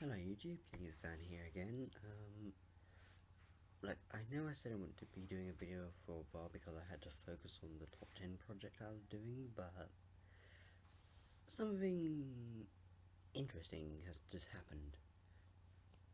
Hello YouTube, Gamesfan here again. Look, I know I said I wanted to be doing a video for a while because I had to focus on the top 10 project I was doing, but something interesting has just happened.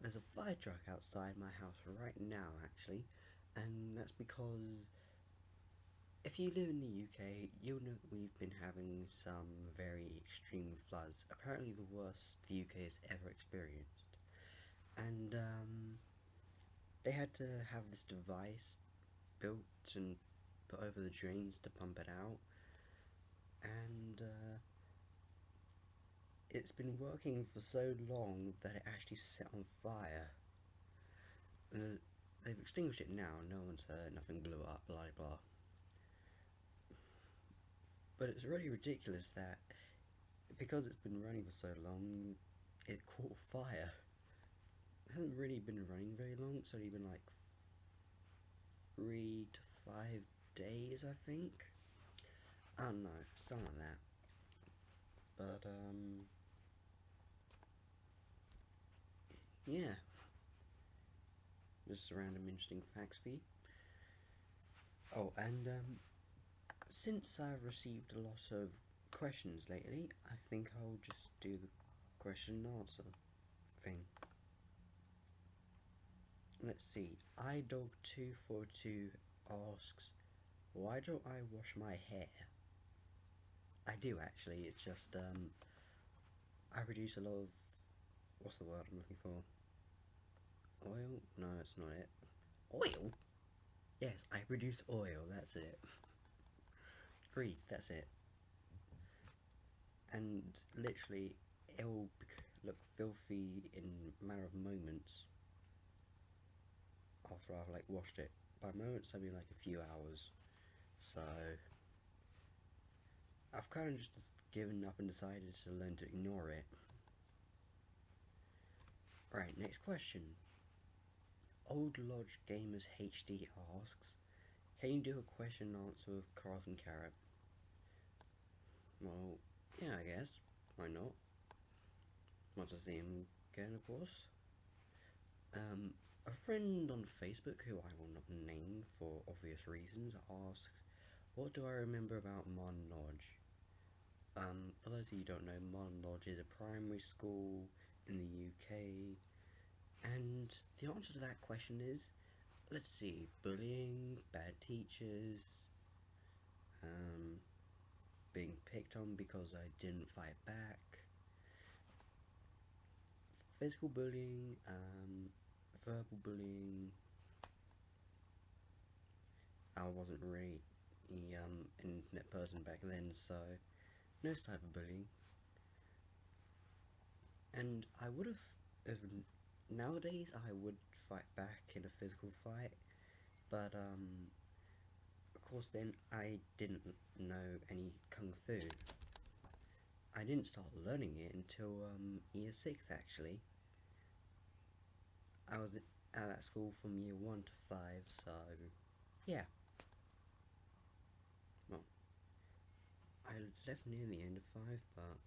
There's a fire truck outside my house right now, actually, and that's because if you live in the UK, you'll know that we've been having some very extreme floods, apparently the worst the UK has ever experienced. And they had to have this device built and put over the drains to pump it out, and it's been working for so long that it actually set on fire. They've extinguished it now, no one's hurt, nothing blew up, blah blah. But it's really ridiculous that because it's been running for so long, it caught fire. It hasn't really been running very long, it's only been like 3 to 5 days, I think. I don't know, something like that. But yeah, just random interesting facts for you. Oh, and since I've received a lot of questions lately, I think I'll just do the question and answer thing. Let's see, iDog242 asks, why don't I wash my hair? I do actually, it's just I produce a lot of, what's the word I'm looking for? Oil? No, it's not it. Oil? Yes, I produce oil, that's it. Grease, that's it. And literally, it'll look filthy in a matter of moments after I've like washed it. By moments, I mean like a few hours. So I've kind of just given up and decided to learn to ignore it. Right, next question. Old Lodge Gamers HD asks, can you do a question and answer with Carl and Carrot? Well, yeah, I guess. Why not? Once I see him again, of course. A friend on Facebook, who I will not name for obvious reasons, asks, what do I remember about Mon Lodge? For those of you who don't know, Mon Lodge is a primary school in the UK, and the answer to that question is, let's see, bullying, bad teachers, being picked on because I didn't fight back, physical bullying, verbal bullying. I wasn't really an internet person back then, so no cyberbullying. And I would have, nowadays I would fight back in a physical fight, but of course then I didn't know any kung fu. I didn't start learning it until year 6 actually. I was at that school from year 1 to 5, so yeah. Well, I left near the end of 5, but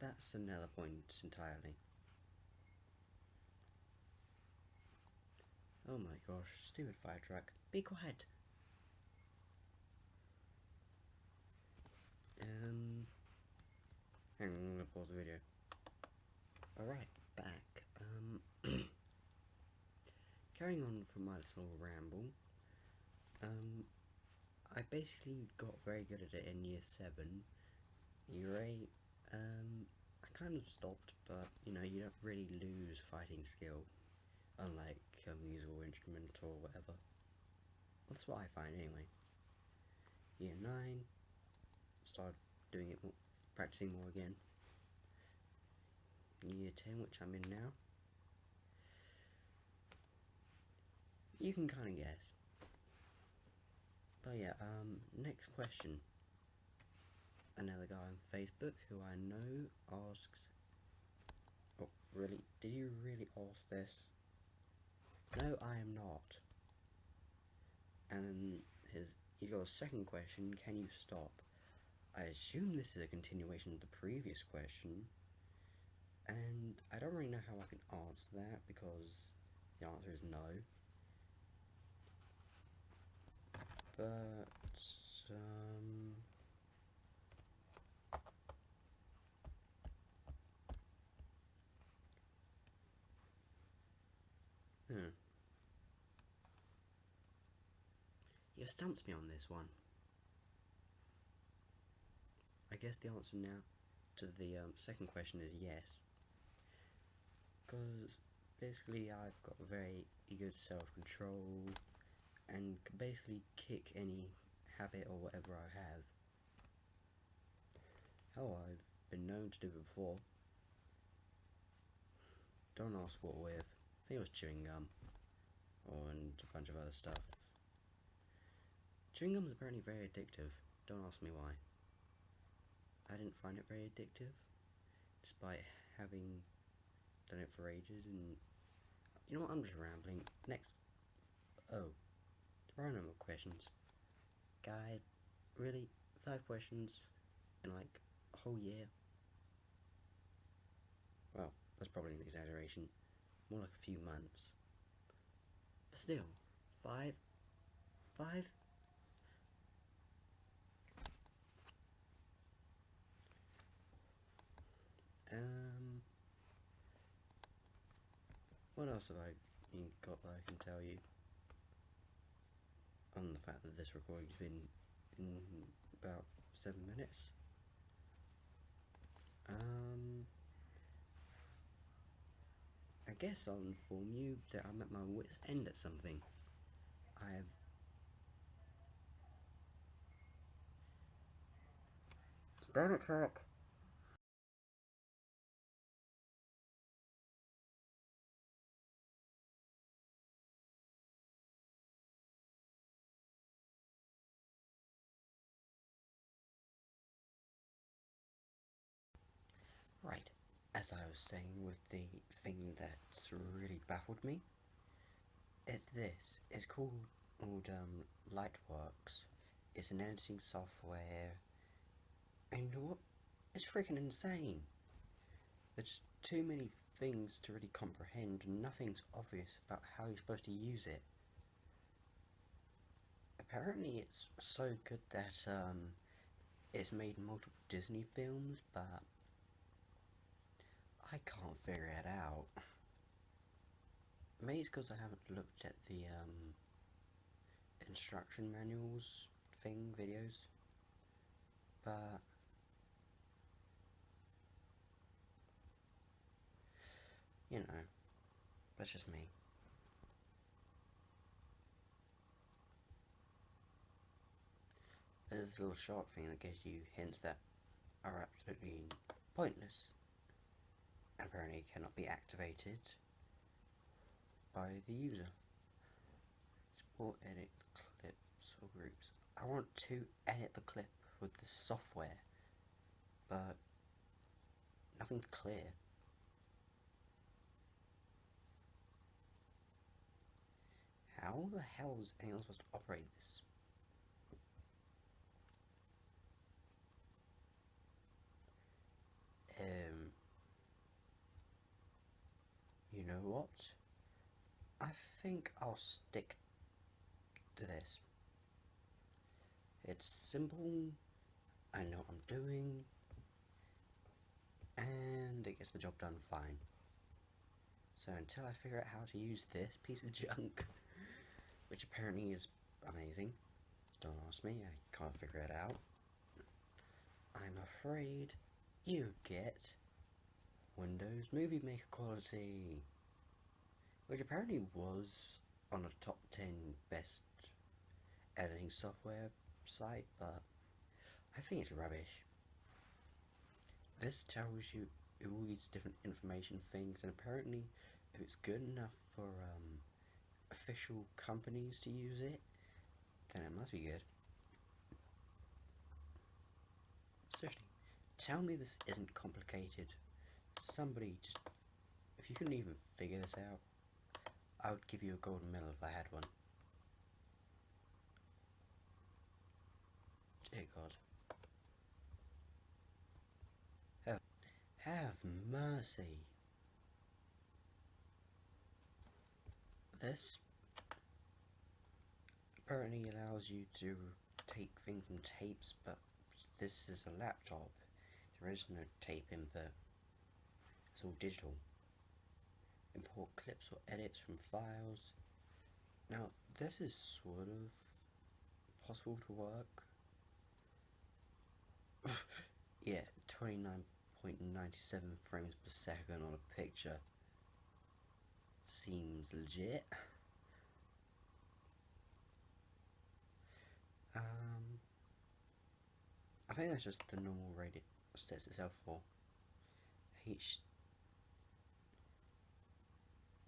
that's another point entirely. Oh my gosh, stupid fire truck. Be quiet! Hang on, I'm gonna pause the video. Alright, back. Carrying on from my little ramble, I basically got very good at it in year 7. Year 8, I kind of stopped, but you know, you don't really lose fighting skill, unlike a musical instrument or whatever. That's what I find anyway. Year 9, started doing it more, practicing more again. Year 10, which I'm in now, you can kind of guess. But yeah, next question. Another guy on Facebook who I know asks, oh really, did you really ask this? No, I am not. And he got a second question, can you stop? I assume this is a continuation of the previous question, And I don't really know how I can answer that because the answer is no. But you stumped me on this one. I guess the answer now to the second question is yes. Because basically I've got very good self-control and can basically kick any habit or whatever I have. Hell, I've been known to do it before. Don't ask what with. I think it was chewing gum. And a bunch of other stuff. Chewing gum is apparently very addictive. Don't ask me why. I didn't find it very addictive, despite having done it for ages. And you know what? I'm just rambling. Next. Oh, there are no more questions. Guide, really? 5 questions in like a whole year? Well, that's probably an exaggeration. More like a few months. But still, 5? 5? What else have I got that I can tell you? On the fact that this recording's been in about 7 minutes. I guess I'll inform you that I'm at my wit's end at something. I've damn it, track. Right, as I was saying with the thing that's really baffled me, it's this. It's called Lightworks. It's an editing software, and you know what? It's freaking insane. There's too many things to really comprehend, and nothing's obvious about how you're supposed to use it. Apparently, it's so good that it's made multiple Disney films, but I can't figure it out. Maybe it's because I haven't looked at the instruction manuals videos, but you know, that's just me. There's a little shark thing that gives you hints that are absolutely pointless. Apparently cannot be activated by the user. Export, edit clips or groups. I want to edit the clip with the software, but nothing's clear. How the hell is anyone supposed to operate this? You know what? I think I'll stick to this. It's simple, I know what I'm doing, and it gets the job done fine. So until I figure out how to use this piece of junk, which apparently is amazing, don't ask me, I can't figure it out, I'm afraid you get Windows Movie Maker quality, which apparently was on a top 10 best editing software site, but I think it's rubbish. This tells you all these different information things, and apparently if it's good enough for official companies to use it, then it must be good. Seriously, tell me this isn't complicated. Somebody just, if you couldn't even figure this out, I would give you a golden medal if I had one. Dear God. Have mercy. This apparently allows you to take things from tapes, but this is a laptop. There is no tape input. It's all digital. Import clips or edits from files. Now, this is sort of possible to work. Yeah, 29.97 frames per second on a picture seems legit. I think that's just the normal rate it sets itself for.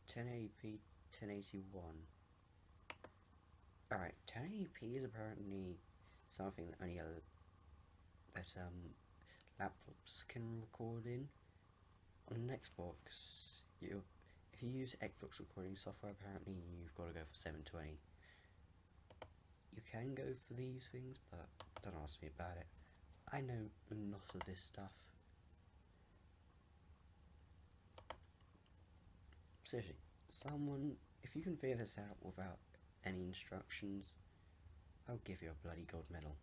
1080p 1081. Alright, 1080p is apparently something that only laptops can record in. On an Xbox, if you use Xbox recording software, apparently you've got to go for 720. You can go for these things, but don't ask me about it. I know a lot of this stuff. Seriously, someone, if you can figure this out without any instructions, I'll give you a bloody gold medal.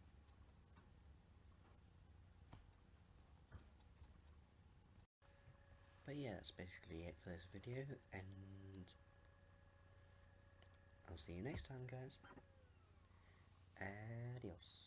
But yeah, that's basically it for this video, and I'll see you next time, guys. Adios.